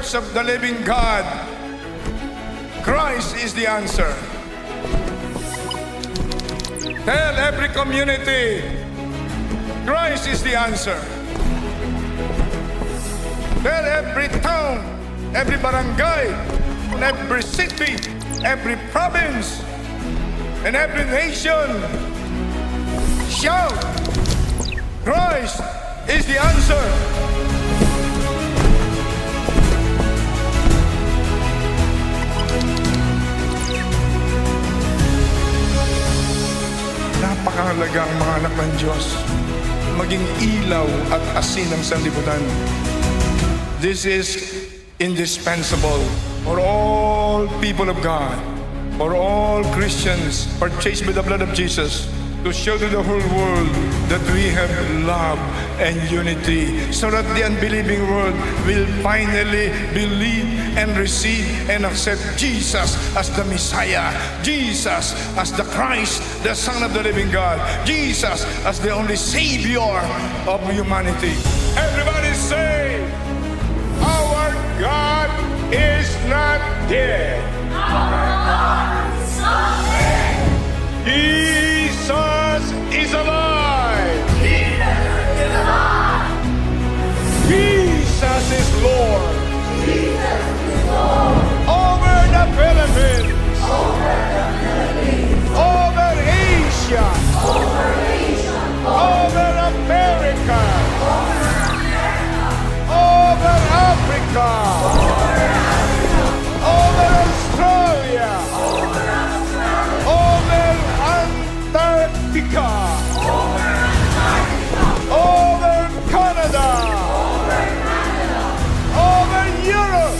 church of the living God, Christ is the answer. Tell every community, Christ is the answer. Tell every town, every barangay, every city, every province, and every nation, shout, Christ is the answer. Napakahalaga ang mga anak ng Diyos maging ilaw at asin ng sanlibutan. This is indispensable for all people of God, for all Christians purchased with the blood of Jesus, to show to the whole world that we have love and unity, so that the unbelieving world will finally believe and receive and accept Jesus as the Messiah, Jesus as the Christ, the Son of the living God, Jesus as the only Savior of humanity. Everybody say, our God is not dead. Jesus is alive. Jesus is Lord. Over the Philippines. Over Asia. Over America. Over Africa. Over Australia. Over Antarctica. Over Canada. Over Europe.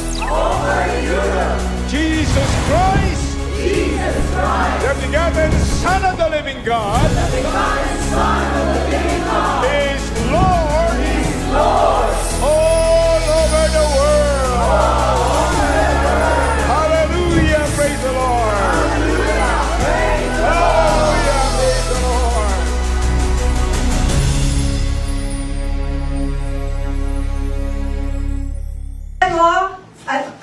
Jesus Christ. The begotten Son of the living God. Is Lord. All over the world. Hallelujah. Praise the Lord. Hallelujah. Praise the Lord.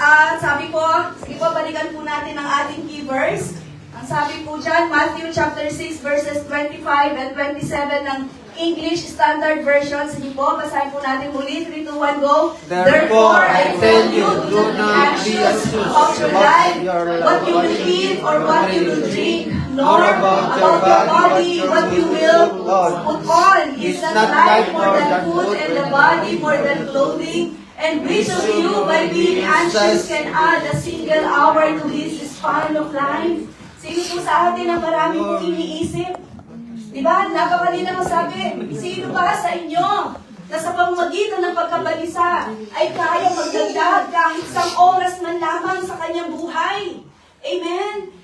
At sabi po, sige po, balikan po natin ang ating key verse. Ang sabi po dyan, Matthew chapter 6 verses 25 and 27 ng English Standard Version. Sige po, basahin po natin muli. 3, 2, 1, go. Therefore, I tell you, do not be anxious of your life, what you will eat or what you will drink, nor about your body, what you will put on. Is not life more than food, and the body more than clothing? And which of you, by being anxious, can add a single hour to his span of life? Sino po sa atin ang marami pong iniisip? Diba? Napakalina mo sabi, sino ba sa inyo na sa pamamagitan ng pagkabalisa ay kaya magdagdag kahit isang oras man lamang sa kanyang buhay? Amen?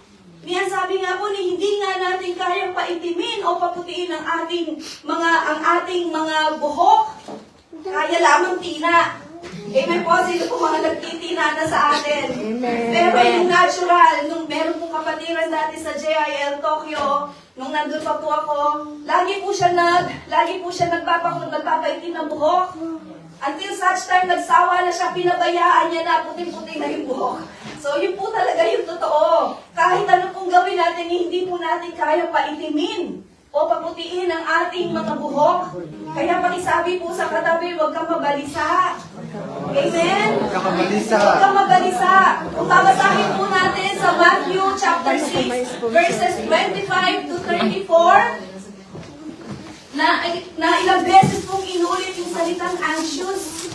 Niyan sabi nga po ni hindi nga natin kayang paitimin o paputiin ang ating mga buhok. Kaya lamang tina. Amen po, sino po mga nagtitina na sa atin. Amen. Pero yung natural, nung meron pong kapatiran dati sa JIL Tokyo, nung nandun pa po ako, lagi po siya nagpapaitim ng buhok. Until such time, nagsawa na siya, pinabayaan niya na puting-puting na yung buhok. So, yun po talaga yung totoo. Kahit ano pong gawin natin, hindi po natin kaya paitimin o paputiin ang ating mga buhok. Kaya pakisabi po sa katabi, huwag kang mabalisa. Amen? Huwag kang mabalisa. Kung babasahin po natin sa Matthew chapter 6, verses 25 to 34, na ilang beses pong inulit yung salitang anxious.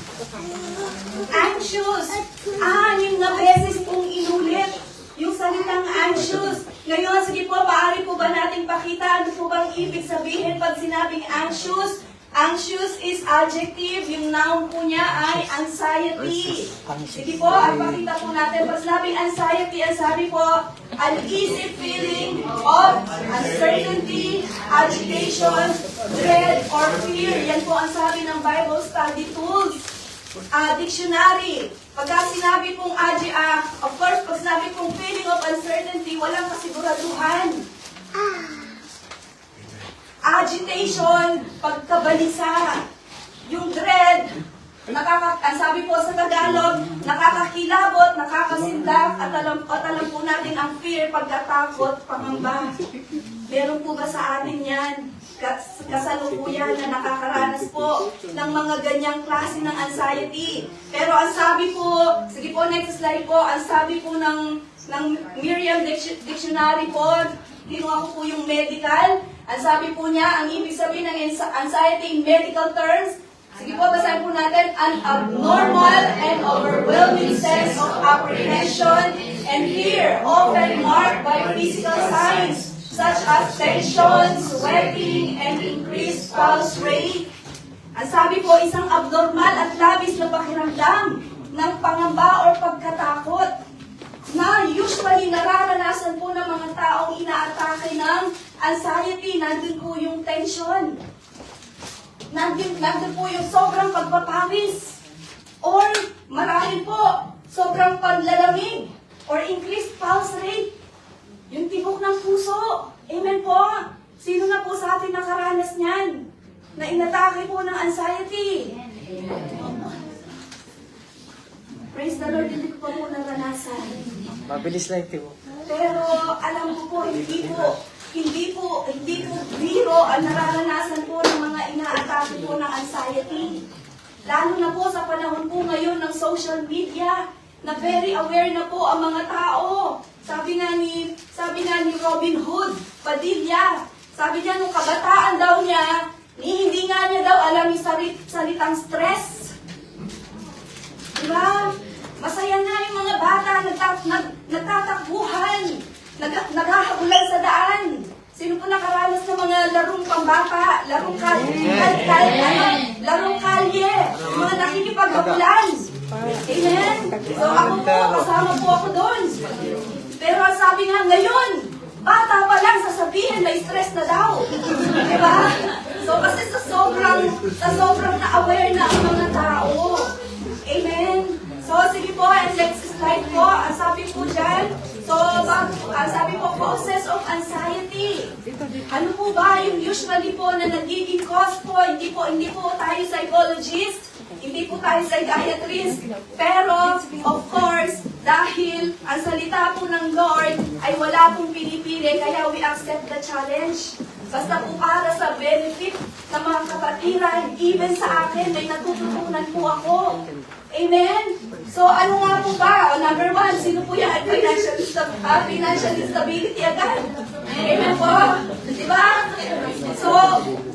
Anxious. 6 na beses pong inulit yung salitang anxious. Ngayon, sige po, paari po ba natin pakita ano po bang ibig sabihin pag sinabing anxious? Anxious is adjective. Yung noun po niya ay anxiety. Sige po, ang pakita po natin. Pag sinabing anxiety, ang sabi po, uneasy feeling of uncertainty, agitation, dread, or fear. Yan po ang sabi ng Bible Study Tools. Dictionary. Pagka sinabi pong of course, pag sinabi pong feeling of uncertainty, walang kasiguraduhan. Agitation, pagkabalisa. Yung dread, ang sabi po sa Tagalog, nakakakilabot, nakakasindak, at alam po natin ang fear, pagkatakot, pangamba. Meron po ba sa atin yan? Kasalukuyan na nakakaranas po ng mga ganyang klase ng anxiety. Pero ang sabi po, sige po, next slide po, ang sabi po ng Merriam Dictionary po, kinuha ko po yung medical, ang sabi po niya, ang ibig sabihin ng anxiety in medical terms, sige po, basahin po natin, an abnormal and overwhelming sense of apprehension and fear, often marked by physical signs such as tension, sweating, and increased pulse rate. Ang sabi po, isang abnormal at labis na pakiramdam ng pangamba o pagkatakot na usually nararanasan po ng mga taong inaatake ng anxiety. Nandun po yung tension. Nandun po yung sobrang pagpapawis. Or marahil po, sobrang panlalamig. Or increased pulse rate. Yung tibok ng puso. Amen po. Sino na po sa atin nakaranas niyan? Na inatake po ng anxiety. Praise the Lord, hindi ko pa po naranasan. Mabilis lang ito. Pero alam ko po, hindi po biro ang nararanasan po ng mga inaatake po ng anxiety. Lalo na po sa panahon po ngayon ng social media, na very aware na po ang mga tao. Sabi nga ni Robin Hood Padilla, sabi niya nung kabataan daw niya, hindi nga niya daw alam yung salitang stress. Diba? Masaya na yung mga bata, nagtatakbuhan, naghahabulan sa daan. Sino po nakaranas ng mga larong pambata, larong kalye, yung mga nakikipaghabulan. Amen? So ako po, kasama po ako doon. Pero ang sabi nga ngayon, bata pa lang sasabihin may stress na daw. Diba? So kasi sa sobrang na-aware na ang mga tao. Amen? So sige po, and next slide po, ang sabi po dyan, ang sabi po, causes of anxiety. Ano po ba yung usually po na nagiging cause po, hindi po tayo psychologist, hindi po tayo psychiatrist, pero of course, dahil ang salita po ng Lord ay wala pong pinipili, kaya we accept the challenge. Basta po para sa benefit ng mga kapatiran, even sa akin, may natututunan po ako. Amen? So, ano nga po ba? Number one, sino po yan? Financial instability agad. Amen po? Diba? So,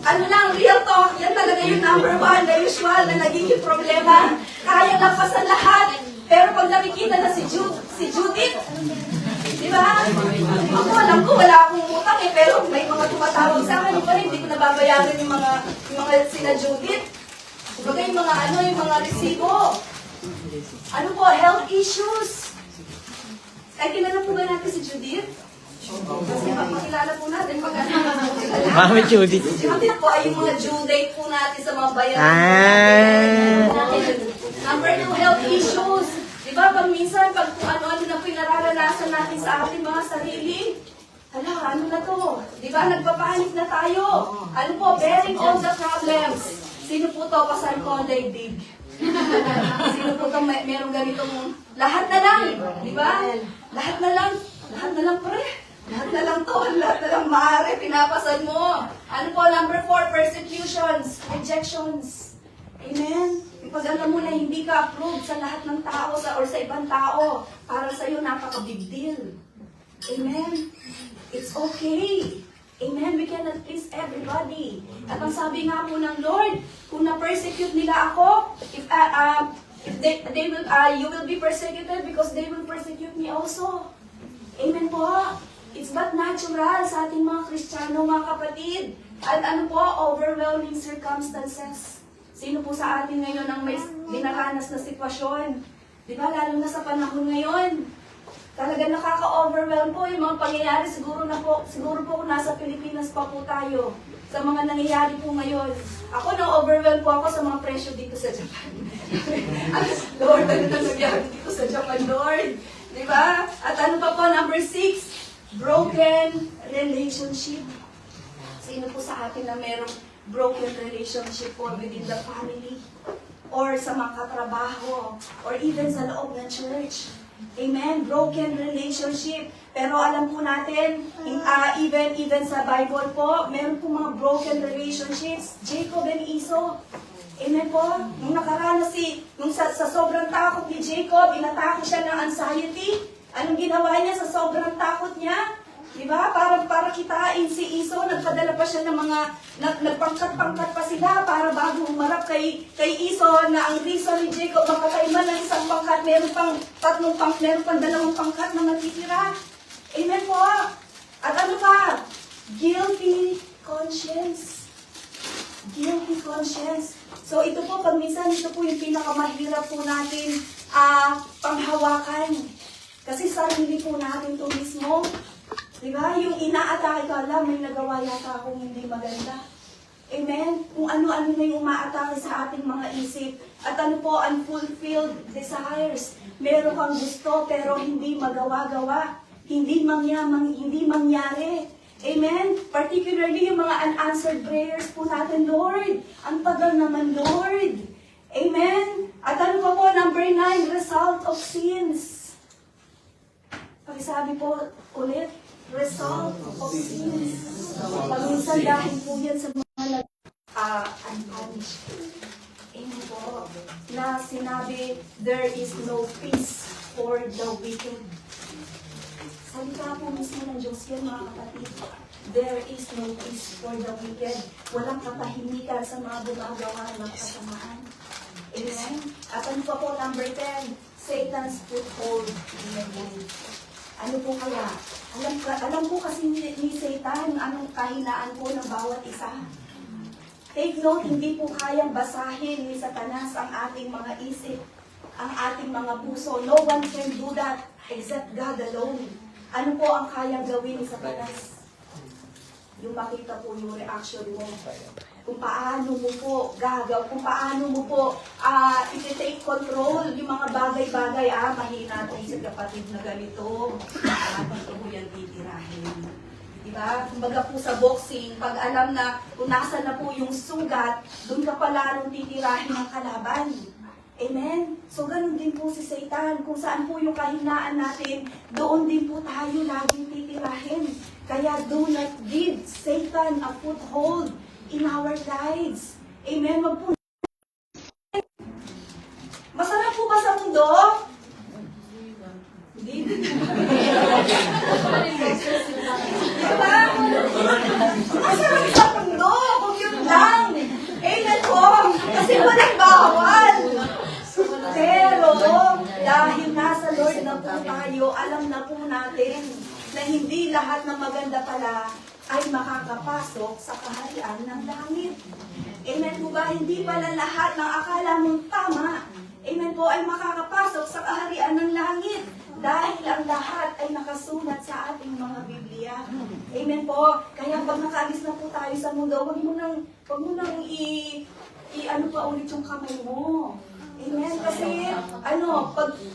ano lang, real talk, yan talaga yung number one, na usual na nagiging problema. Kaya lampasan lahat. Pero pag nakikita na si Judith, diba? Ako, alam ko, wala akong utang pero may mga tumatawag sa akin, hindi ko nababayaran yung mga sina Judith. Kumbaga yung mga resibo. Ano po, health issues. Ay, kilala po ba natin si Judith? Kasi makilala po natin pag Mami Judith. Si Judith po ay yung mga due date po natin sa mga bayaran. Number 2, health issues. Diba, pag minsan, pag kung ano-ano na po yung nararanasan natin sa ating mga sarili, ano na to? Diba, nagpapanik na tayo. Ano po, bearing all the problems. Sino po to? Pasan ko, daigdig. Sino po to? Merong ganitong, lahat na lang. Diba? Lahat na lang, pre. Lahat na lang to, lahat na lang maaari, pinapasan mo. Ano po, number 4, persecutions, rejections. Amen? Pag alam mo na hindi ka approved sa lahat ng tao or sa ibang tao, para sa'yo napaka-big deal. Amen? It's okay. Amen? We cannot please everybody. At ang sabi nga po ng Lord, kung na-persecute nila ako, you will be persecuted because they will persecute me also. Amen po? It's but natural sa ating mga Kristiyano, mga kapatid. At ano po, overwhelming circumstances. Sino po sa atin ngayon ang may dinaranas na sitwasyon? Di ba, lalo na sa panahon ngayon, talaga nakaka-overwhelm po yung mga pangyayari. Siguro po kung nasa Pilipinas pa po tayo sa mga nangyayari po ngayon. Ako na-overwhelm po ako sa mga presyo dito sa Japan. Lord, ano na nangyayari dito sa Japan, Lord? Di ba? At ano pa po, number 6, broken relationship. Sino po sa atin na merong broken relationship po within the family? or sa mga katrabaho, or even sa loob ng church. Amen? Broken relationship. Pero alam po natin, even sa Bible po, meron po mga broken relationships. Jacob and Esau. Amen po? Nung nakaranas sa sobrang takot ni Jacob, inatake siya ng anxiety. Anong ginawa niya sa sobrang takot niya? Diba? Para kitain si Esau, nagpadala pa siya ng mga, nagpangkat-pangkat pa sila para bago umarap kay Esau na ang reason ni Jacob makakaiman ng isang pangkat, meron pang dalawang pangkat na natitira. Amen po. At ano pa? Guilty conscience. Guilty conscience. So ito po, pag minsan, ito po yung pinakamahirap po natin panghawakan. Kasi sarili po natin ito mismo. Diba? Yung inaatake ka lang, may nagawa yata akong hindi maganda. Amen? Kung ano-ano na yung umaatake sa ating mga isip. At ano po, unfulfilled desires. Meron kang gusto pero hindi magawa-gawa. Hindi mangyari. Amen? Particularly yung mga unanswered prayers po natin, Lord. Ang tagal naman, Lord. Amen? At ano pa po, number 9, result of sins. Pakisabi po ulit, result of sins. Paminsan dahil po yan sa mga unpunished. Amen po. Na sinabi, there is no peace for the wicked. Salita po mismo ng Diyos yan, mga kapatid. There is no peace for the wicked. Walang katahimikan sa mga gumagawa ng kasamaan. Amen? At ano pa po, number 10, Satan's foothold in the mind. Ano po kaya? Alam po kasi ni Satan anong kahinaan po ng bawat isa. Take note, hindi po kayang basahin ni Satanas ang ating mga isip, ang ating mga puso. No one can do that except God alone. Ano po ang kayang gawin ni Satanas? Yung makita po yung reaction mo. Kung paano mo po kung paano mo po i-take control yung mga bagay-bagay, mahina tayo sa kapatid na ganito, dito mo yan titirahin. Diba? Kumbaga po sa boxing, pag alam na kung nasa na po yung sugat, doon ka pa lalong titirahin ng kalaban. Amen? So, ganun din po si Satan. Kung saan po yung kahinaan natin, doon din po tayo laging titirahin. Kaya do not give Satan a foothold in our lives. Amen? Masarap po ba sa mundo? Hindi. Diba? Masarap sa mundo, kung yun lang. Amen po. Kasi walang bawal. Pero, dahil nasa Lord na po tayo, alam na po natin na hindi lahat ng maganda pala ay makakapasok sa kaharian ng langit. Amen po ba? Hindi pala lahat ng akala mong tama, amen po, ay makakapasok sa kaharian ng langit. Dahil ang lahat ay nakasulat sa ating mga Biblia. Amen po. Kaya pag nakaalis na po tayo sa mundo, wag mo nang ano pa ulit yung kamay mo. Amen? Kasi,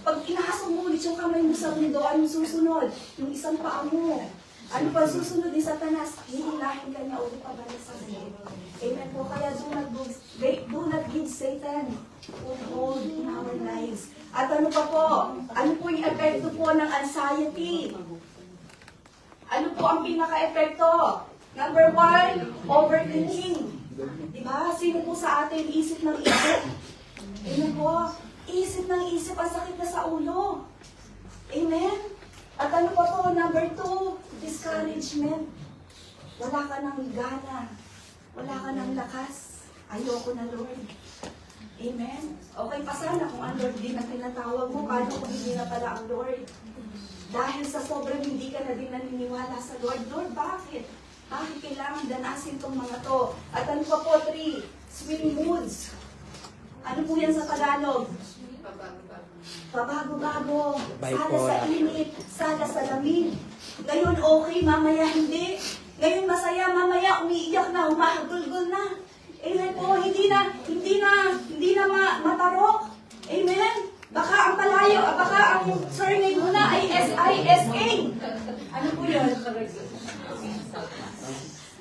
pag inahasok mo ulit yung kamay mo sa mundo, anong susunod? Yung isang paa mo. Ano pa susunod ni Satanas? Hihilahin ka niya ulit pabalik sa iyo. Amen po. Kaya do not give Satan foothold in our lives. At ano pa po? Ano po yung epekto po ng anxiety? Ano po ang pinaka-epekto? Number 1, overthinking. Diba? Sino po sa atin isip ng isip? Amen po. Isip ng isip, ang sakit na sa ulo. Amen? At ano pa po? Number 2, discouragement. Wala ka ng gana. Wala ka ng lakas. Ayoko na, Lord. Amen? Okay pa sana kung ang Lord din ang tinatawag mo, paano kung hindi na pala ang Lord? Dahil sa sobrang hindi ka na din naniniwala sa Lord. Lord, bakit? Bakit kailangan danasin tong mga to? At ano pa po? 3, swing moods. Ano po yan sa Tagalog? Pabago-bago. Sada sa init, sada sa lamig. Ngayon okay, mamaya hindi. Ngayon masaya, mamaya umiiyak na, humahagulgol na. Amen po, hindi na matarok. Amen? Baka ang palayo, baka ang surname mo na ay S-I-S-A. Ano po yun?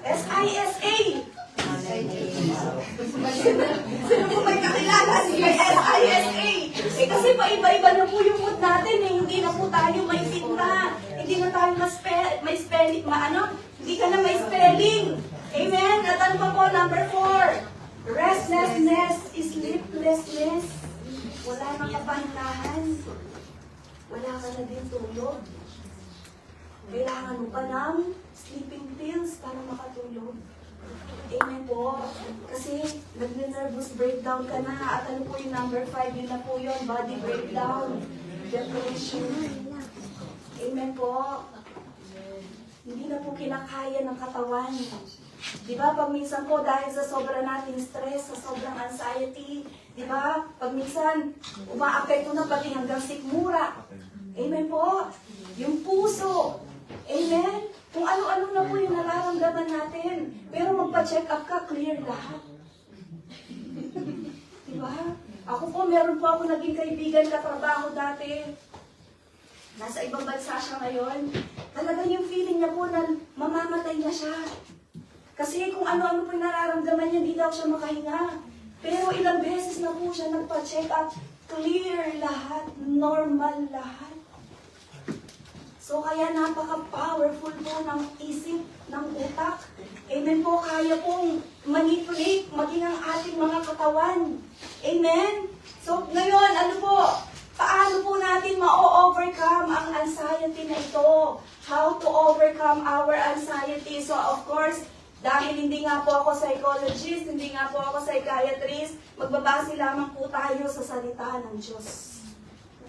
S-I-S-A. Sino po may kakilala? Sige. hindi ka na may spelling. Amen? At ano pa po, number 4, restlessness, sleeplessness. Wala nang kapahingahan. Wala ka na din tulog. Kailangan mo pa ng sleeping pills para makatulog. Amen po. Kasi nagne-nervous breakdown ka na. At ano po yung number 5? Yun na po yun, body breakdown. Depression. Amen po. Hindi na po kinakaya ng katawan. Di ba? Pag minsan po, dahil sa sobra nating stress, sa sobrang anxiety, di ba? Pag minsan, umaapekto na pati hanggang sikmura. Amen po. Yung puso. Amen. Kung ano-ano na po yung nararamdaman natin. Pero magpa-check up ka, clear lahat. Di ba? Ako po, meron po ako naging kaibigan katrabaho dati. Nasa ibang bansa siya ngayon. Talagang yung feeling niya po na mamamatay na siya. Kasi kung ano-ano po yung nararamdaman niya, hindi daw siya makahinga. Pero ilang beses na po siya nagpa-check up. Clear lahat. Normal lahat. So kaya napaka-powerful po ng isip, ng utak. Amen po, kaya pong manipulate, maging ang ating mga katawan. Amen? So ngayon, ano po, paano po natin ma-overcome ang anxiety na ito? How to overcome our anxiety? So of course, dahil hindi nga po ako psychologist, hindi nga po ako psychiatrist, magbabase lamang po tayo sa salita ng Diyos.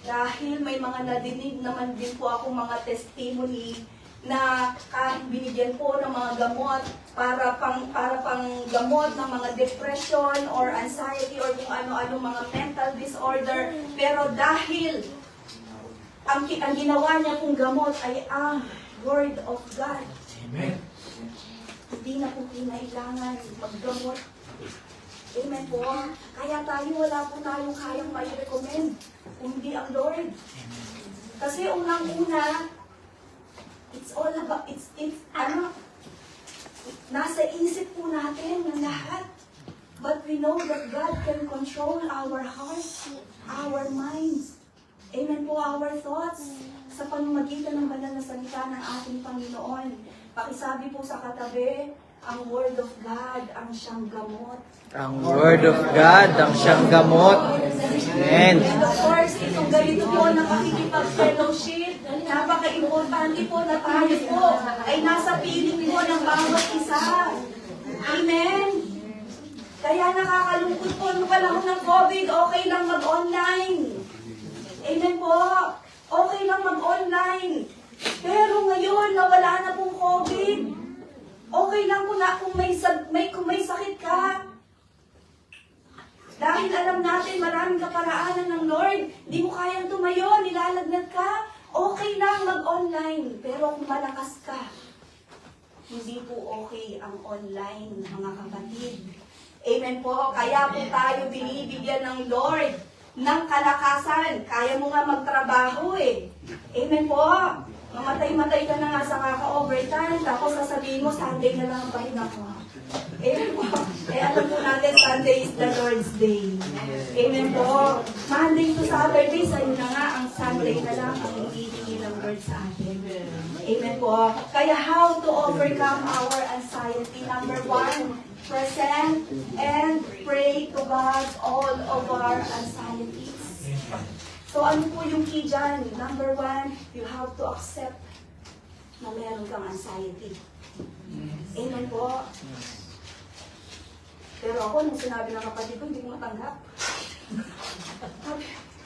Dahil may mga nadinig naman din po akong mga testimony na kahit binigyan po ng mga gamot para pang gamot ng mga depression or anxiety or kung ano-ano mga mental disorder, pero dahil ang ginawa niya pong gamot ay ang Word of God. Amen. Hindi na po kinailangan maggamot. Amen po. Kaya tayo, wala po tayong kayang mai-recommend kung hindi ang Lord. Kasi unang-una, it's all about, nasa isip po natin ng lahat. But we know that God can control our hearts, our minds. Amen po, our thoughts. Sa pamamagitan ng banal na salita ng ating Panginoon. Pakisabi po sa katabi, ang Word of God ang siyang gamot. Ang Word of God ang siyang gamot. Amen. And of course, itong ganito po na pakikipag-fellowship, napaka-importante po na tayo po ay nasa piling po ng bawat isa. Amen? Kaya nakakalungkot po nung panahon ng COVID, okay lang mag-online. Amen po? Okay lang mag-online. Pero ngayon, nawala na pong COVID. Okay lang po na kung may sakit ka. Dahil alam natin, maraming kaparaanan ng Lord. Di mo kayang tumayo, nilalagnat ka. Okay lang mag-online. Pero kung malakas ka, hindi po okay ang online, mga kapatid. Amen po. Kaya po tayo binibigyan ng Lord ng kalakasan. Kaya mo nga magtrabaho eh. Amen po. Mamatay-matay ka na nga sa kaka-overtime, tapos sasabihin mo, Sunday na lang ang pahinga ko. Amen po. Eh alam po natin, Sunday is the Lord's Day. Amen po. Monday to Saturday, sa'yo na nga, ang Sunday na lang ang hinihingi ng Lord sa atin. Amen po. Kaya how to overcome our anxiety? Number 1, present and pray to God all of our anxieties. So ano po yung key dyan? Number 1, you have to accept na meron kang anxiety. Amen po. Pero ako, nung sinabi ng kapatid ko, hindi ko matanggap.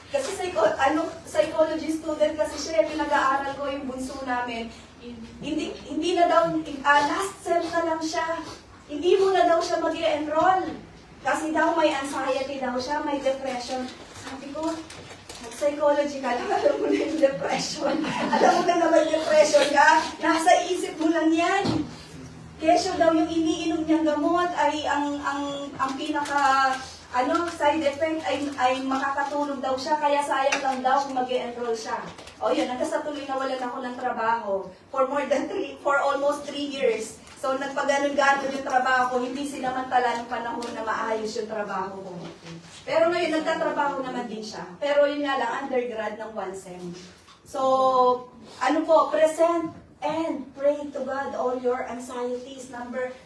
Kasi psychology student kasi siya, pinag-aaral ko yung bunso namin. Hindi na daw, last sem na lang siya. Hindi mo na daw siya mag-enroll. Kasi daw may anxiety daw siya, may depression. Sabi ko, psychology ka, alam mo na yung depression. Alam mo na naman depression ka, nasa isip mo lang yan. Kesyo daw yung iniinom niyang gamot ay ang pinaka side effect ay makakatulog daw siya, kaya sayang lang daw kung mag-enroll siya. O yun, hanggang sa tuloy nawalan ako ng trabaho for almost 3 years. So nagpaganon-ganon yung trabaho ko, hindi sinamantala ng panahon na maayos yung trabaho ko. Pero ngayon, nagtatrabaho naman din siya. Pero yun nga lang, undergrad ng 1 sem. So, ano po, present and pray to God all your anxieties.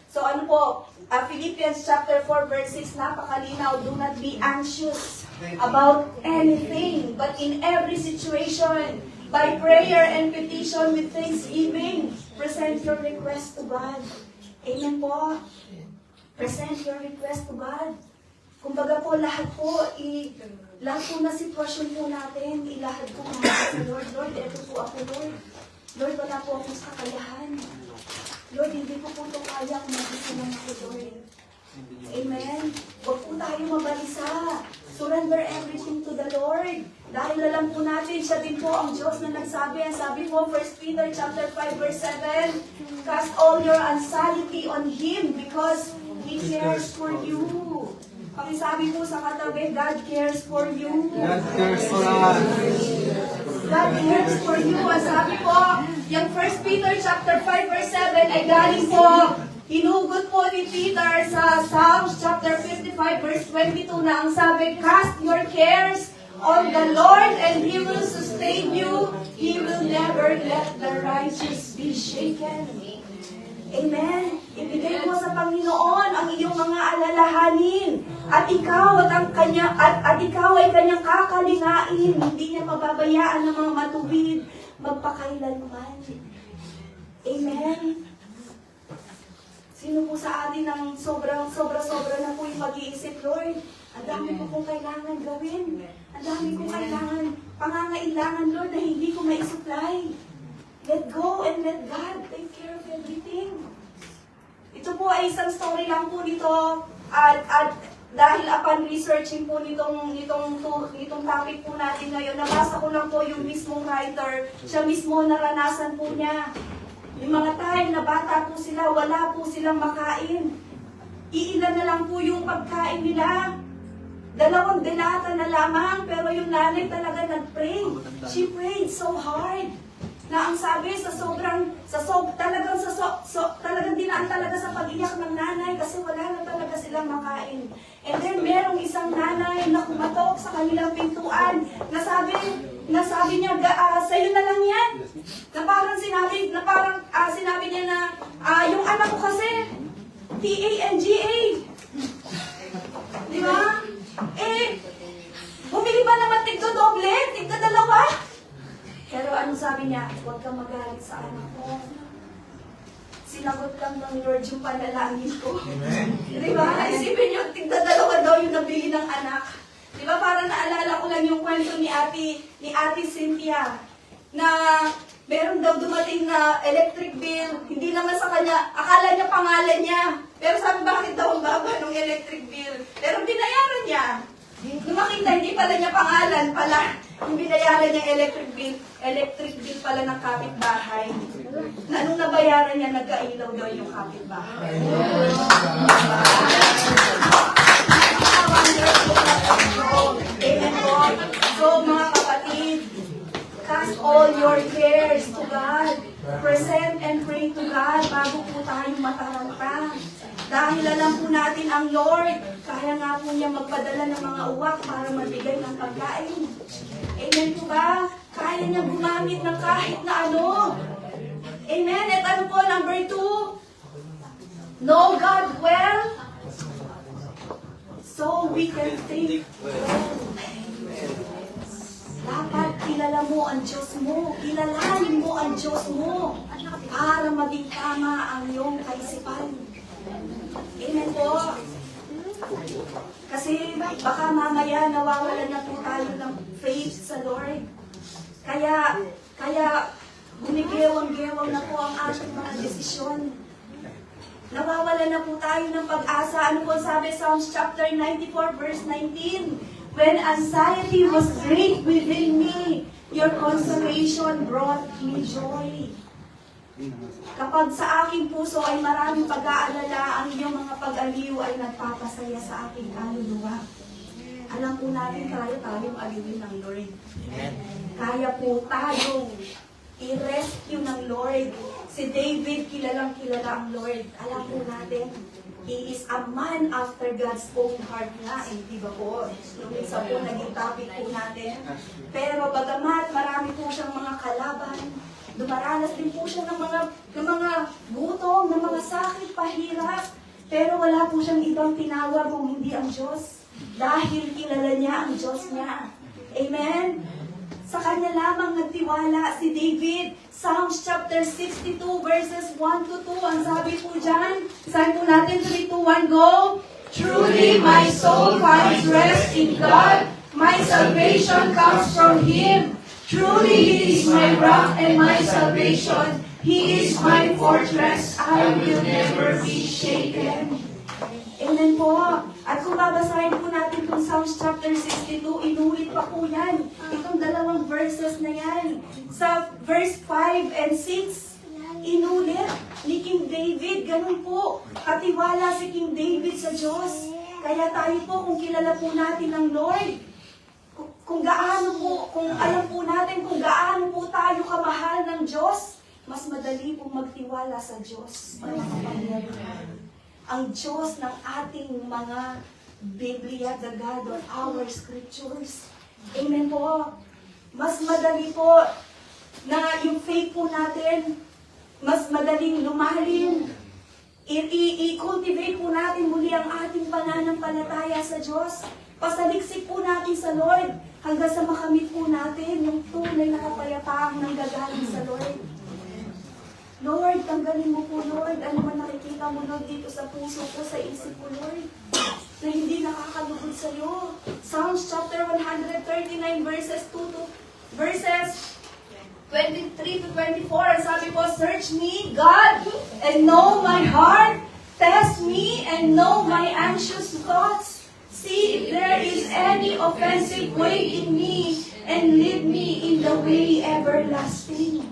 So ano po, Philippians chapter 4 verse 6, napakalinaw, do not be anxious about anything, but in every situation, by prayer and petition with thanksgiving, present your request to God. Amen po. Present your request to God. Kumbaga po, lahat po na sitwasyon po natin, ilahad po natin sa Lord. Lord, ito po ako, Lord. Lord, wala po akong kakayahan. Lord, hindi ko po ito kaya kung mag-isa lang ako, Lord. Amen. Huwag po tayo mabalisa. Surrender everything to the Lord. Dahil alam po natin, siya din po ang Diyos na nagsabi. Ang sabi po, 1 Peter chapter 5 verse 7, cast all your anxiety on Him because He cares for you. Pakisabi po sa katabi, God cares for you. God cares for us. God cares for you. Ang sabi po, yung 1 Peter chapter 5 verse 7 ay galing po, hinugot po ni Peter sa Psalms chapter 55 verse 22 na ang sabi, cast your cares on the Lord and He will sustain you. He will never let the righteous be shaken. Amen. Ibigay mo sa Panginoon ang iyong mga alalahanin at ikaw ay kanyang kakalingain. Hindi niya pababayaan ng mga matuwid magpakailanman. Amen. Sino po sa atin ang sobra na po yung mag-iisip, Lord, ang dami ko pong kailangan gawin. Ang dami ko pangangailangan, Lord, na hindi ko mai-supply. Let go and let God take care of everything. Ito po ay isang story lang po nito at dahil upon researching po nitong topic po natin ngayon, nabasa ko lang po yung mismong writer. Siya mismo naranasan po niya. Yung mga time na bata po sila, wala po silang makain. Iilan na lang po yung pagkain nila. 2 delata na lamang, pero yung nanay talaga nag-pray. She prayed so hard. Na ang sabi talagang dinaan talaga sa pag-iyak ng nanay kasi wala na talaga silang makain. And then merong isang nanay na kumatok sa kanilang pintuan na sabi niya, sa'yo na lang yan. Na parang sinabi niya na, yung anak ko kasi, TANGA. Di ba? Bumili ba naman tigdo-doble? Tigdo-dalawa? Pero anong sabi niya? Huwag kang magalit sa anak ko. Sinagot lang ng Lord yung panalangin ko. Di ba? Isipin niyo, tigda-dalawa daw yung nabili ng anak. Di ba? Parang naalala ko lang yung kwento ni Ate Cynthia na meron daw dumating na electric bill. Hindi naman sa kanya, akala niya pangalan niya. Pero sabi, bakit daw ang baba ng electric bill? Pero binayaran niya. Nung makita, hindi pala niya pangalan pala. Yung binayaran niya electric bill pala ng kapitbahay. Na nung nabayaran niya, nagkailaw daw yung kapitbahay. Amen po. So mga kapatid, cast all your cares to God. Present and pray to God bago po tayo mataranta. Dahil alam po natin ang Lord, kaya nga po niya magpadala ng mga uwak para magbigay ng pagkain. Amen po ba? Kaya niya gumamit ng kahit na ano. Amen. At ano po, number 2, know God well, so we can think well. Dapat kilala mo ang Diyos mo, kilalanin mo ang Diyos mo, para maging tama ang iyong kaisipan. Amen po. Kasi baka mamaya nawawalan na po tayo ng faith sa Lord. Kaya gumigewang-gewang na po ang ating mga desisyon. Nawawalan na po tayo ng pag-asa. Ano po sabi Psalms chapter 94 verse 19? When anxiety was great within me, your consolation brought me joy. Kapag sa aking puso ay maraming pag-aalala, ang iyong mga pag-aliw ay nagpapasaya sa aking kaluluwa. Alam po natin, kaya tayong aliwin ng Lord. Kaya po tayong i-rescue ng Lord. Si David, kilalang-kilala ang Lord. Alam po natin, he is a man after God's own heart nga. Di ba po? Yung isa po naging topic po natin. Pero bagamat marami po siyang mga kalaban, Dumaranas din po siya ng mga gutom, ng mga sakit, pahirap. Pero wala po siyang ibang tinawag kung hindi ang Diyos. Dahil kilala niya ang Diyos niya. Amen? Sa kanya lamang nagtiwala si David. Psalms chapter 62 verses 1 to 2. Ang sabi po dyan, saan po natin 3, 2, 1, go! Truly my soul finds rest in God. My salvation comes from Him. Truly He is my rock and my salvation. He is my fortress. I will never be shaken. Amen po. At kung babasahin po natin kung Psalms chapter 62, inulit pa po yan. Itong dalawang verses na yan. Sa verse 5 and 6, inulit ni King David. Ganun po. Katiwala si King David sa Diyos. Kaya tayo po, kung kilala po natin ang Lord, kung gaano po, kung alam po natin kung gaano po tayo kamahal ng Diyos, mas madali pong magtiwala sa Diyos. Ang Diyos ng ating mga Biblia, the God of our scriptures. Amen po. Mas madali po na yung faith po natin, mas madaling lumalim. I-cultivate po natin muli ang ating pananampalataya sa Diyos. Pasaliksik po natin sa Lord hanggang sa makamit po natin yung tunay na kapayapaang nanggagaling sa Lord. Lord, tanggalin mo po, Lord, ano man nakikita mo, Lord, dito sa puso ko, sa isip ko, Lord, na hindi nakakalugod sa iyo. Psalms chapter 139 verses 23 to 24, ang sabi po, search me, God, and know my heart. Test me and know my anxious thoughts. See if there is any offensive way in me, and lead me in the way everlasting.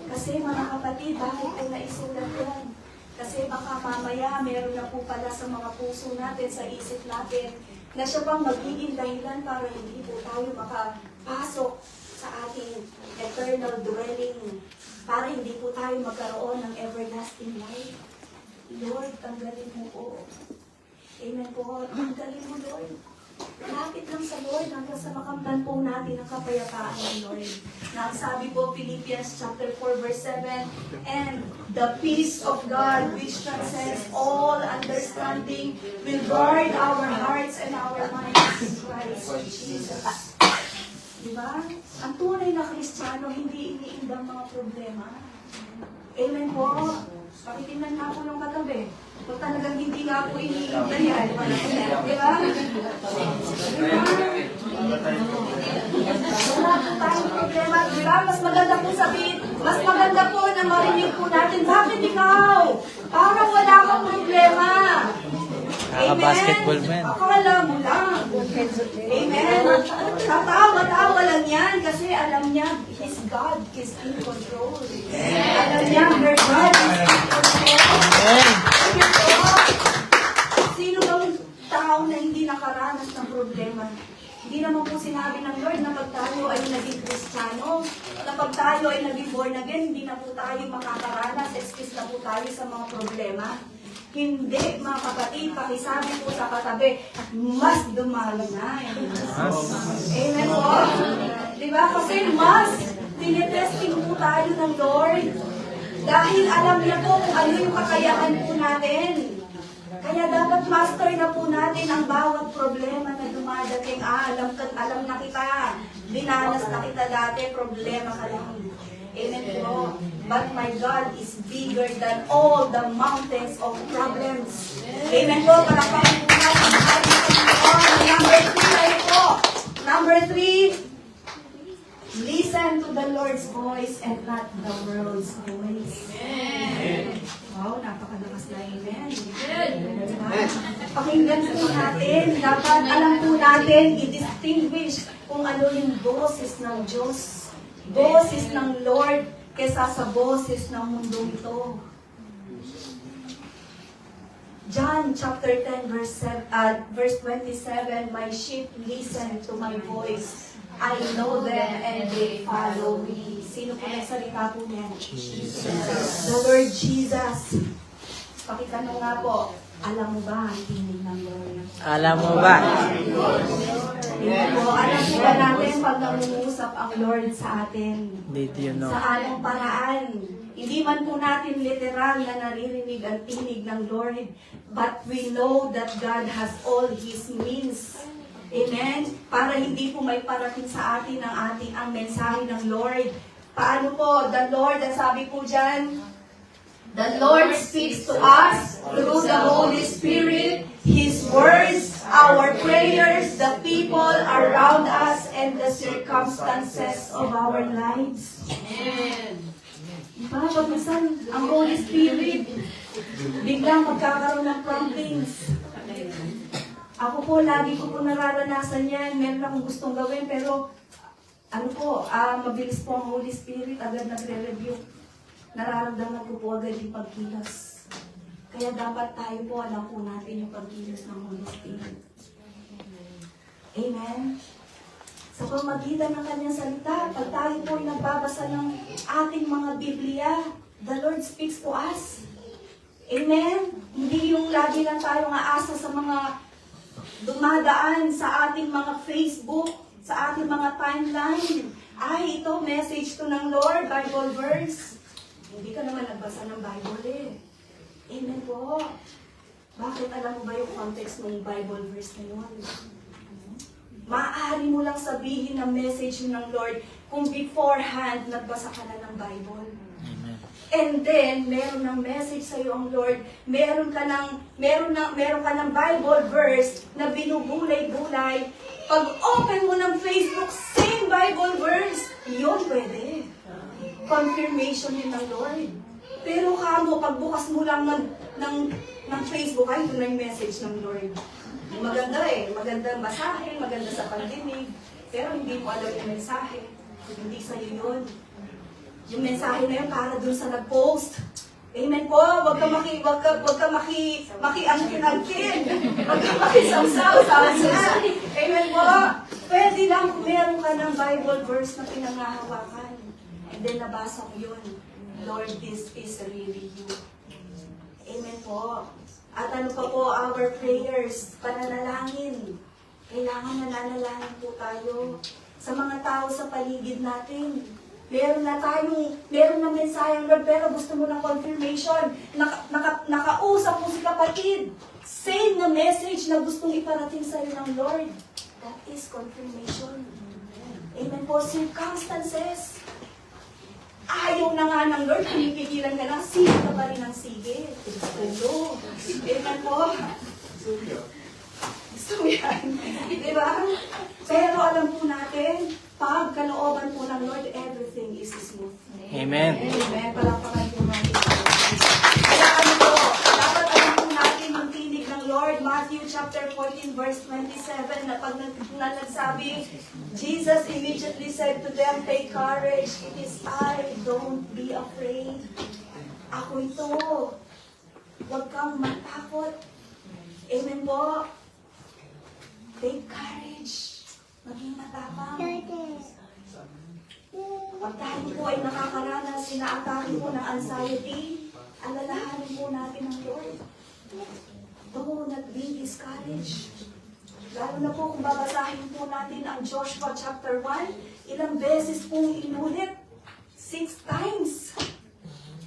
Kasi mga kapatid, bakit po naisulat yan? Kasi baka mamaya meron na po pala sa mga puso natin, sa isip natin, na siya pang magiging dahilan para hindi po tayo makapasok sa ating eternal dwelling, para hindi po tayo magkaroon ng everlasting life. Lord, tanggalin mo po. Amen po. Tanggalin mo, Lord. Lapit lang sa Lord hanggang sa makamtan po natin ang kapayapaan ng Lord. Na ang sabi po, Philippians chapter 4 verse 7, and the peace of God which transcends all understanding will guard our hearts and our minds in Christ Jesus. Diba? Ang tunay na Kristiyano, hindi iniindang mga problema. Amen po. Pakitingnan nga po yung katabi. Kung talagang hindi nga po iniinda yan. Diba? Wala po tayong problema. Diba? Mas maganda po sabihin, mas maganda po na marinig po natin, bakit ikaw? Parang wala kang problema. Basketball man. Akala mo lang. Amen. Tatawa-tawa lang yan kasi alam niya, His God is in control. Alam niya, her God is in control. Amen. Sino bang tao na hindi nakaranas ng problema? Hindi naman po sinabi ng Lord na pag tayo ay naging Kristiyano, na pag tayo ay naging born again, hindi na po tayo makakaranas, excuse na po tayo sa mga problema. Hindi, mga kapatid, pakisabi po sa katabi, mas dumami na. Amen po. Diba? Kasi mas tinetesting po tayo ng Lord. Dahil alam niya po kung ano yung kakayahan po natin. Kaya dapat master na po natin ang bawat problema na dumadating. Alam na kita. Dinanas na kita dati, problema ka lang. Amen po. But my God is bigger than all the mountains of problems. Amen po. Palakpakan po natin ang ating Panginoon. Number 3 tayo po. Number 3, listen to the Lord's voice and not the world's voice. Amen. Wow, napakalakas na amen. Pakinggan po natin. Dapat alam po natin i-distinguish kung ano yung boses ng Diyos. Boses ng Lord kesa sa boses ng mundong ito. John chapter 10 verse 27, my sheep listen to my voice. I know them and they follow me. Sino po nagsalita po niyan? The Lord Jesus. Pakitanong nga po, alam mo ba ang tinig ng Lord? Alam mo ba? So, alam po ba natin pag nangungusap ang Lord sa atin? Did you know? Sa anong paraan? Hindi man po natin literal na naririnig ang tinig ng Lord, but we know that God has all His means. Amen? Para hindi po may parating sa atin ang mensahe ng Lord. Paano po? The Lord, ang sabi po dyan, the Lord speaks to us through the Holy Spirit, His words, our prayers, the people around us, and the circumstances of our lives. Amen. Diba, pag minsan, ang Holy Spirit, biglang magkakaroon ng promptings. Ako po, lagi ko po nararanasan yan. Meron akong gustong gawin, pero mabilis po ang Holy Spirit, agad nagre-review. Nararamdaman ko po agad yung pagkilos. Kaya dapat tayo po, alam po natin yung pagkilos ng Holy Spirit. Amen? Sa pamagitan ng kanyang salita, pag tayo po ay nagbabasa ng ating mga Biblia, the Lord speaks to us. Amen? Hindi yung lagi lang tayo aasa sa mga dumadaan sa ating mga Facebook, sa ating mga timeline. Ay, ito, message to ng Lord, Bible verse. Hindi ka naman nagbasa ng Bible eh. Amen po. Bakit alam mo ba yung context ng Bible verse na yun? Maaari mo lang sabihin ng message ng Lord kung beforehand nagbasa ka na ng Bible. Amen. And then, meron ng message sa iyo ang Lord. Meron ka ng Bible verse na binubulay-bulay. Pag open mo ng Facebook, same Bible verse. Yun pwede. Confirmation yun ng Lord. Pero kamo, pagbukas mo lang ng Facebook, ay, ito na yung message ng Lord. Maganda eh. Magandang basahin, maganda sa pandinig. Pero hindi mo alam yung mensahe. Hindi sa'yo yun. Yung mensahe na yun para dun sa nag-post. Amen po. Huwag ka maki-angkin-angkin. Huwag ka maki-samsaw. Amen po. Pwede lang kung meron ka ng Bible verse na pinangahawakan. And then nabasa mo yun. Lord, this is really you. Amen po. At ano pa po, our prayers, pananalangin. Kailangan nananalangin po tayo sa mga tao sa paligid natin. Meron na mensahe ang Lord, pero gusto mo ng confirmation. Nakausap mo si kapatid. Same na message na gustong iparating sa iyo ng Lord. That is confirmation. Amen po. Circumstances. Ayaw na nga ng Lord, pinipigilan ka lang, sige ka pa rin ng sige. Hello. Amen po. Gusto mo yan. Diba? Pero alam po natin, pag kalooban po ng Lord, everything is smooth. Amen. Amen. Palakpakan po natin. Kaya ano po, dapat alam po natin ang tinig ng Lord. Matthew chapter 14 verse 27 na pag nagsabi, Jesus immediately said to them, take courage, it is I, don't be afraid. Ako ito. Huwag kang matakot. Amen po. Take courage. Maging matapang. Pag tayo po ay nakakaranas, inaatake po ng anxiety, alalahanin po natin ang Lord. Do not be discouraged. Lalo na po kung babasahin po natin ang Joshua chapter 1, ilang beses pong inulit? 6 times.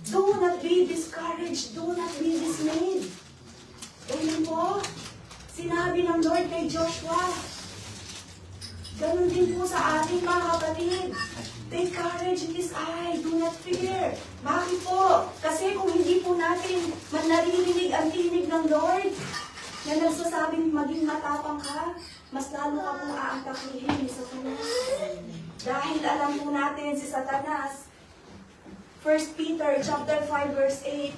Do not be discouraged. Do not be dismayed. Amen po. Sinabi ng Lord kay Joshua, ganun din po sa ating mga kapatid. Take courage in this eye. Do not fear. Bakit po? Kasi kung hindi po natin naririnig ang tinig ng Lord, na nagsasabing maging matapang ka, mas lalo ka pong aatakihin ni Satanas. Dahil alam po natin si Satanas, 1 Peter chapter 5 verse 8,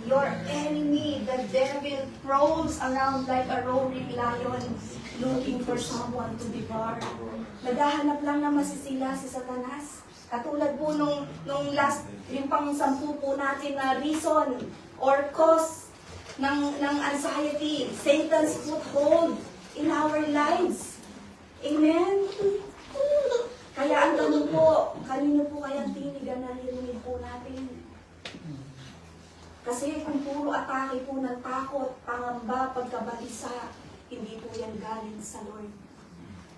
your enemy, the devil, prowls around like a roaring lion, looking for someone to devour. Naghahanap lang na masisila si Satanas. Katulad po nung last, yung pang-10 po natin na reason or cause ng anxiety, Satan's foothold in our lives. Amen? Kaya ang tanong po, kanino po kayang tinig ang naririnig po natin? Kasi kung puro atake po ng takot, pangamba, pagkabalisa, hindi po yan galing sa Lord.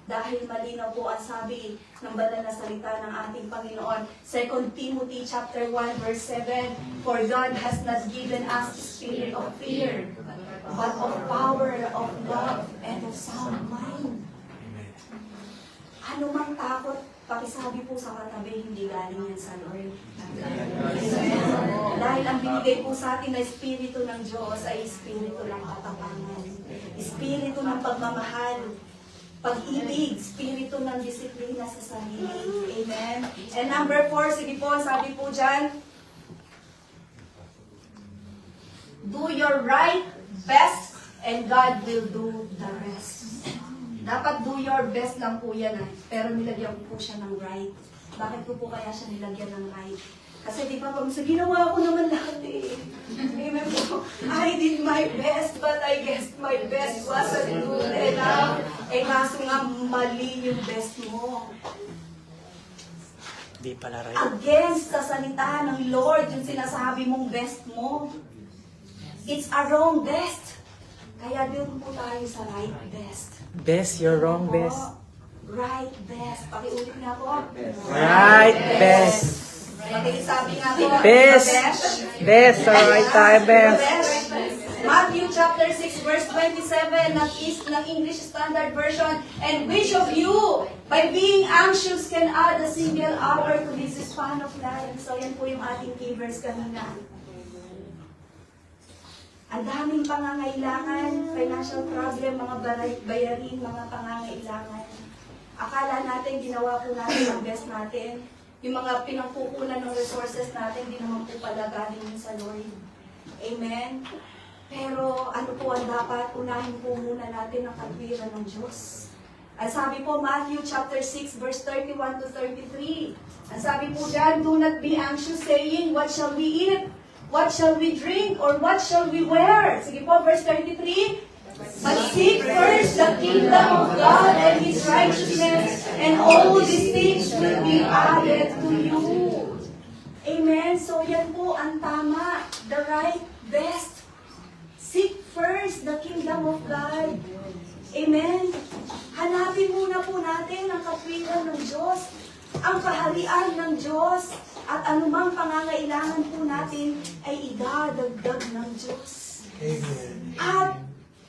Dahil malinaw po ang sabi ng banal na salita ng ating Panginoon. 2 Timothy chapter 1 verse 7, For God has not given us the spirit of fear, but of power, of love, and of sound mind. Ano mang takot, pakisabi po sa katabi, hindi galing yan sa Lord. Dahil ang binigay po sa atin na Espiritu ng Diyos ay Espiritu ng katapangan, Espiritu ng pagmamahal, pag-ibig, Espiritu ng disiplina sa sarili. Amen? And number 4, sige po, sabi po dyan, do your right best and God will do the rest. Dapat do your best lang po yan, pero nilagyan ko po siya ng right. Bakit ko po kaya siya nilagyan ng right? Kasi di ba, pag sa ginawa ko naman lahat eh. Amen po. I did my best, but I guess my best wasn't good enough. Eh kaso nga mali yung best mo. Di pala right. Against sa salita ng Lord, yung sinasabi mong best mo. It's a wrong best. Kaya doon po tayo sa right best. Best, you're wrong, best. Right best. Pakiulit nga po. Right best. Pakisabi nga po. Best. Best, alright tayo, best. Matthew chapter 6 verse 27 ng English Standard Version. And which of you, by being anxious, can add a single hour to this span of life? So yan po yung ating key verse kanina. Ang daming pangangailangan, financial problem, mga bayarin, mga pangangailangan. Akala natin, ginawa po natin ang best natin. Yung mga pinangkukunan ng resources natin, hindi naman po pala galing yun sa Lord. Amen? Pero ano po ang dapat? Unahin po muna natin ang katwiran ng Diyos. Ang sabi po, Matthew chapter 6, verse 31 to 33. Ang sabi po dyan, do not be anxious saying, what shall we eat? What shall we drink? Or what shall we wear? Sige po, verse 33. But seek first the kingdom of God and His righteousness, and all these things will be added to you. Amen? So yan po ang tama. The right best. Seek first the kingdom of God. Amen? Hanapin muna po natin ang katwiran ng Diyos, ang kaharian ng Diyos, at anumang pangangailangan po natin ay idadagdag ng Diyos. Amen. At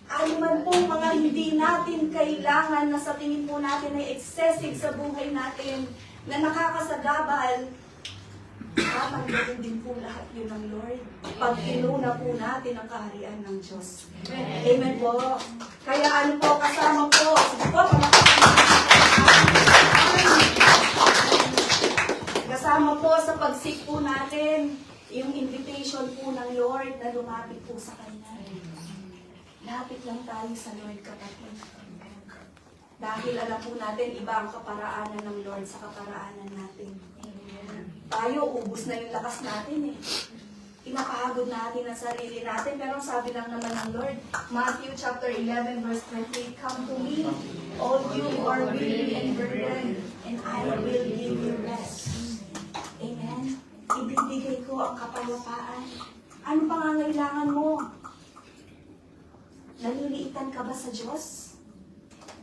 anuman po mga hindi natin kailangan na sa tingin po natin ay excessive sa buhay natin, na nakakasagabal, tatanggalin din po lahat yun ng Lord. Pag inuna po natin ang kaharian ng Diyos. Amen po. Kaya ano po, kasama po, sige po, kasama po sa pagsik po natin, yung invitation po ng Lord na lumapit po sa Kanya. Lapit lang tayo sa Lord, kapatid. Dahil alam po natin, iba ang kaparaanan ng Lord sa kaparaanan natin. Tayo, ubus na yung lakas natin eh. Pinapahagod natin ang sarili natin, pero sabi lang naman ng Lord, Matthew chapter 11 verse 28, Come to me, all you who are weary and burdened, and I will give you rest. Amen? Ibibigay ko ang kapayapaan. Ano pangangailangan mo? Naliliitan ka ba sa Diyos?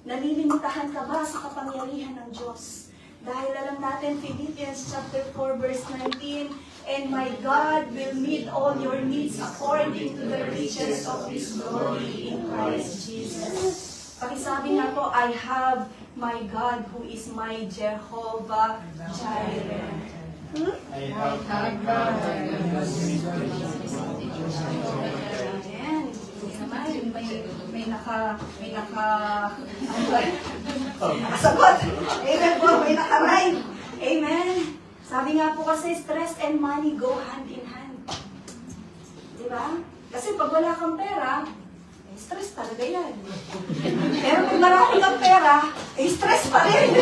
Nalilimitahan ka ba sa kapangyarihan ng Diyos? Dahil alam natin, Philippians chapter 4 verse 19, And my God will meet all your needs according to the riches of His glory in Christ Jesus. Pakisabi nga po, I have my God who is my Jehovah Jireh. I have my God. Ayan. Sagot. Amen po, may nakaray. Amen. Sabi nga po kasi, stress and money go hand in hand. Diba? Kasi pag wala kang pera, stress talaga yan. Pero kung marami kang pera, stress pa rin.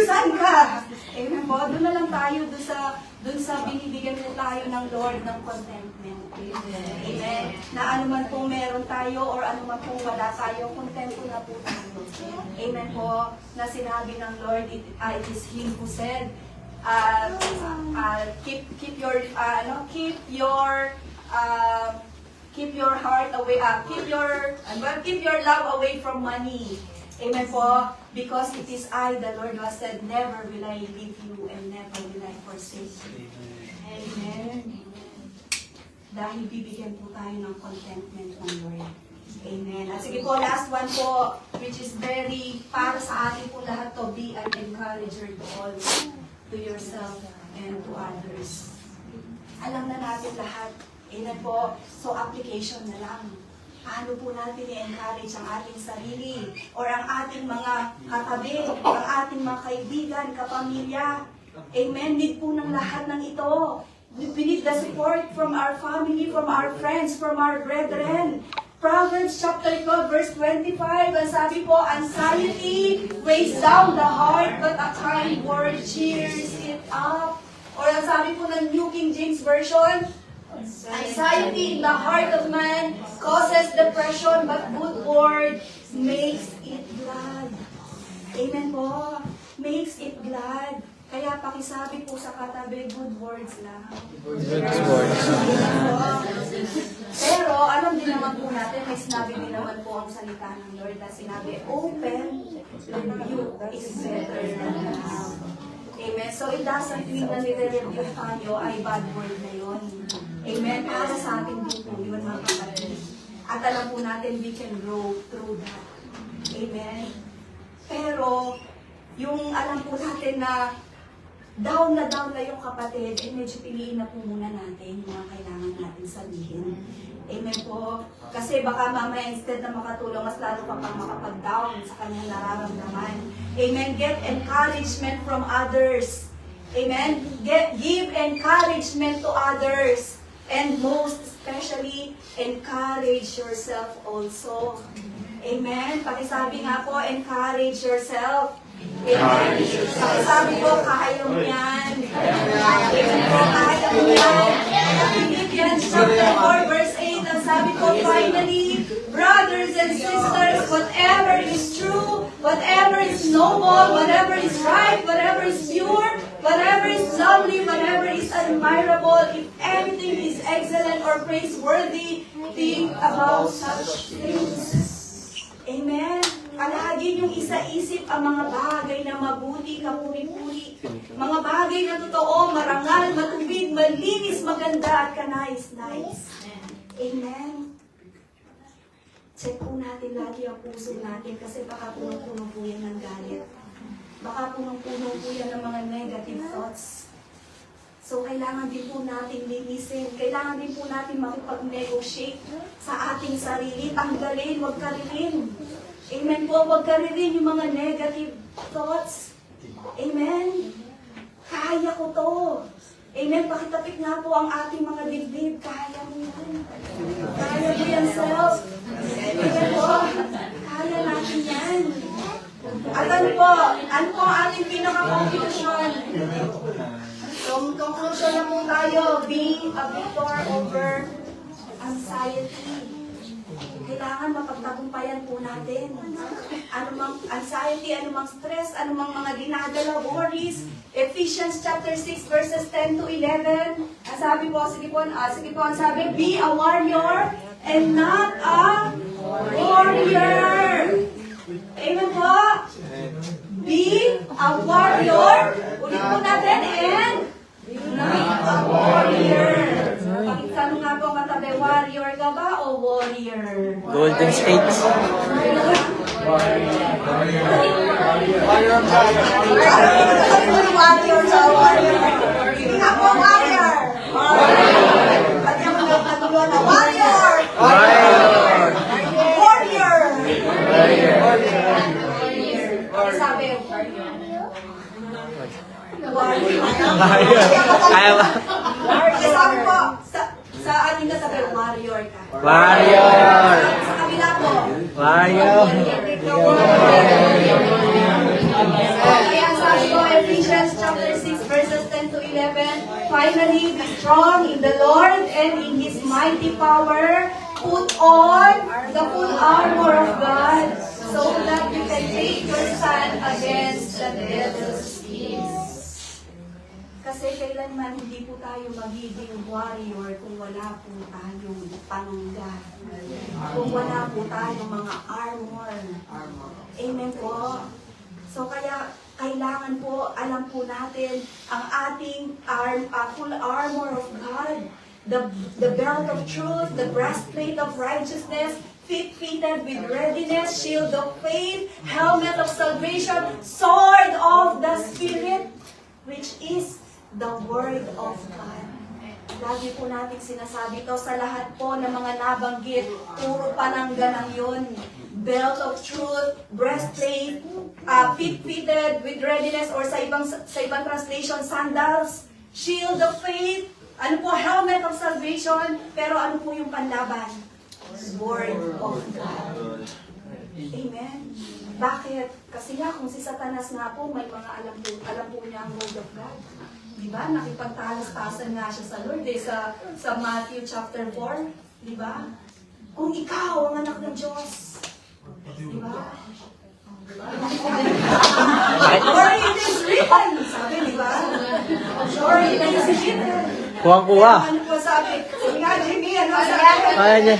Saan ka? Amen po, doon na lang tayo, doon sa binibigyan po tayo ng Lord ng contentment. Amen. Na anuman pong meron tayo or anuman pong wala tayo, contento na po tayo. Amen po, na sinabi ng Lord, it is Him who said, keep your heart away, keep your love away from money. Amen po. Because it is I, the Lord, who has said, never will I leave you and never will I forsake you. Amen. Dahil bibigyan po tayo ng contentment ng Lord. Amen. At sige po, last one po, which is very para sa atin po lahat to, be an encourager to all, to yourself and to others. Alam na natin lahat. Amen po. So, application na lang. Paano po natin i-encourage ang ating sarili or ang ating mga katabi, ang ating mga kaibigan, kapamilya. Amen. Need po ng lahat ng ito. We need the support from our family, from our friends, from our brethren. Proverbs chapter 12 verse 25, ang sabi po, anxiety weighs down the heart, but a kind word cheers it up. Or ang sabi po ng New King James Version, anxiety in the heart of man causes depression, but good word makes it glad. Amen po. Makes it glad. Kaya pakisabi po sa katabi, good words lang. Good words. Pero alam din naman po natin, may sinabi din naman po ang salita ng Lord na sinabi, open rebuke is better than love. Amen. So it doesn't mean na nire-rebuke tayo ay bad word na yun. Amen. Para sa atin din po yun, mga kapatid. At alam po natin, we can grow through that. Amen. Pero, yung alam po natin na down na yung kapatid, medyo piliin na po muna natin yung mga kailangan natin sabihin. Amen po. Kasi baka mamaya instead na makatulong, mas lalo pa pang makapag-down sa kanyang nararamdaman. Amen. Get encouragement from others. Amen. Give encouragement to others. And most especially, encourage yourself also. Amen. Pakisabi nga po, encourage yourself. Amen. Pakisabi po, kaya mo yan. Amen po, kaya mo yan. Philippians chapter 4 verse 8, ang sabi po, finally, brothers and sisters, whatever is true, whatever is noble, whatever is right, whatever is pure, whatever is lovely, whatever is admirable, if anything is excellent or praiseworthy, think about such things. Amen. Palagi niyong isa-isip ang mga bagay na mabuti, kapuri-puri. Mga bagay na totoo, marangal, matubig, malinis, maganda, at kanais-nais. Amen. Check po natin lagi ang puso natin kasi baka punong-puno po yan ng galit. Baka punong-puno po yan ng mga negative thoughts. So, kailangan din po natin linisin. Kailangan din po natin makipag-negotiate sa ating sarili. Tanggalin, huwag karirin. Amen po, huwag karirin yung mga negative thoughts. Amen. Kaya ko to. Amen. Pakitapik nga po ang ating mga dibdib. Kaya mo yan. Kaya mo yan, self. Amen po. Kaya natin yan. At ano po ang ating pinaka-conclusion? So, conclusion na po tayo, being a victor over anxiety. Kailangan mapagtagumpayan po natin. Anumang anxiety, anumang stress, anumang mga dinadala, worries. Ephesians chapter 6 verses 10 to 11. Ang sabi po, sige po, ang sabi, be a warrior and not a warrior. Amen po? Be a warrior. Ulit po natin, and not a warrior. Pagkano nga po katabi, warrior ka ba o warrior? Golden State. Warrior sa warrior. Hindi nga po warrior. Pati ang mga katulo na warrior. Warrior. Sabi, Kaya ba? sabi po, sa ating kasabi, warrior ka. Warrior! Sa kabila po. Warrior! Kaya sabi ko, Ephesians chapter 6 verses 10 to 11, finally, be strong in the Lord and in His mighty power. Put on the full armor of God so that you can take your stand against the devil's schemes. Kasi kailanman hindi po tayo magiging warrior kung wala po tayong panangga. Kung wala po tayong mga armor. Amen po. So kaya kailangan po, alam po natin, ang ating full armor of God, the belt of truth, the breastplate of righteousness, feet fitted with readiness, shield of faith, helmet of salvation, sword of the Spirit, which is the Word of God. Lagi po natin sinasabi to sa lahat po ng mga nabanggit, puro panangga lang yun. Belt of truth, breastplate, feet fitted with readiness, or sa ibang translation, sandals, shield of faith, ano po, helmet of salvation, pero ano po yung panlaban? Word of God. Amen. Bakit? Kasi nga, kung si Satanas nga po, may mga alam po niya ang Word of God. Diba? Nakipagtalas-tasan nga siya sa Lord, sa Matthew chapter 4. Diba? Kung ikaw ang anak ng Diyos, diba? Or it is written, sabi, diba? Or it is written. Kuwang-kuwa. Ano po sabi? Sabi nga, Jimmy, ano sabi? Ay, niya.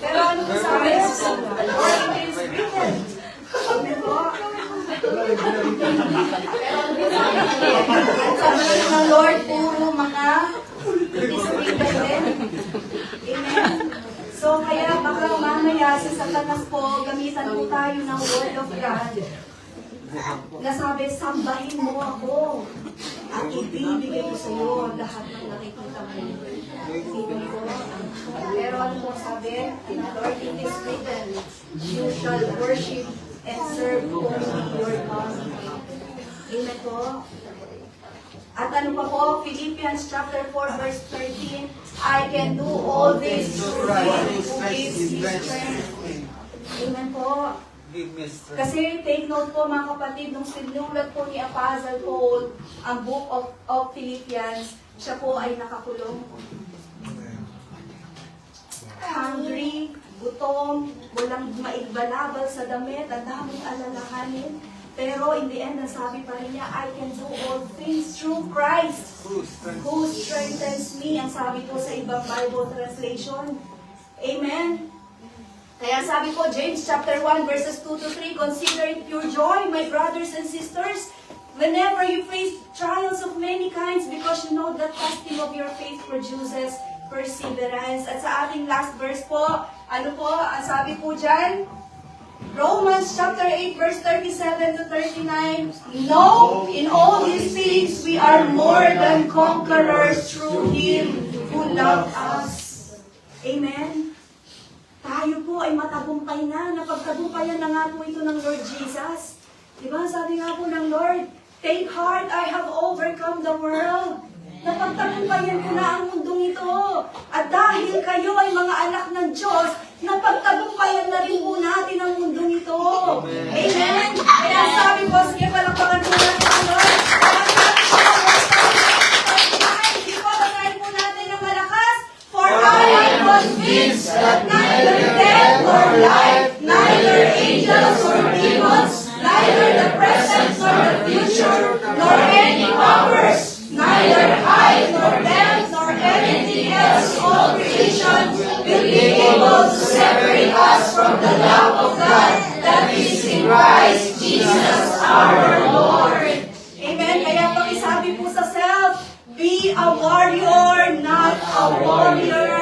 Pero ano po sabi? Or it is written. Sabi po. Sabi ng Lord, puro mga it is written. Amen. So kaya baka mamaya sa Satanas po, gamitan po tayo ng Word of God. Nasabi, sambahin mo ako at ibibigay ko sa iyo lahat ng nakikita mo. Amen po. Pero ano po sabi? Lord, it is written, you shall worship and serve only your God. Amen po. At ano pa po? Philippians chapter 4 verse 13, I can do all this through Him who gives me strength. Amen po. Kasi take note po mga kapatid, nung sinulat po ni Apostle Paul ang book of Philippians, siya po ay nakakulong. Hungry, gutom, walang maigbalabal sa damit, ang daming alalahanin. Pero in the end, nasabi pa rin niya, I can do all things through Christ who strengthens me. Ang sabi po sa ibang Bible translation. Amen. Kaya sabi po, James chapter 1 verses 2 to 3, consider it pure joy, my brothers and sisters, whenever you face trials of many kinds, because you know the testing of your faith produces perseverance. At sa ating last verse po, ano po, ang sabi po dyan, Romans chapter 8 verse 37 to 39, no, in all these things we are more than conquerors through Him who loved us. Amen. Tayo po ay matagumpay na. Napagtagumpayan na nga po ito ng Lord Jesus. Diba? Sabi nga po ng Lord, take heart, I have overcome the world. Napagtagumpayan ko na ang mundong ito. At dahil kayo ay mga anak ng Diyos, napagtagumpayan na rin po natin ang mundong ito. Amen? Kaya sabi po, sige, palakpakan po natin ang Lord. Hindi po, basahin po natin ng malakas. For I am convinced that neither death nor life, neither angels nor demons, neither the present nor the future, nor any powers, neither height nor depth nor anything else in all creation will be able to separate us from the love of God that is in Christ Jesus our Lord. Amen. Kaya pakisabi po sa self, be a warrior, not a warrior.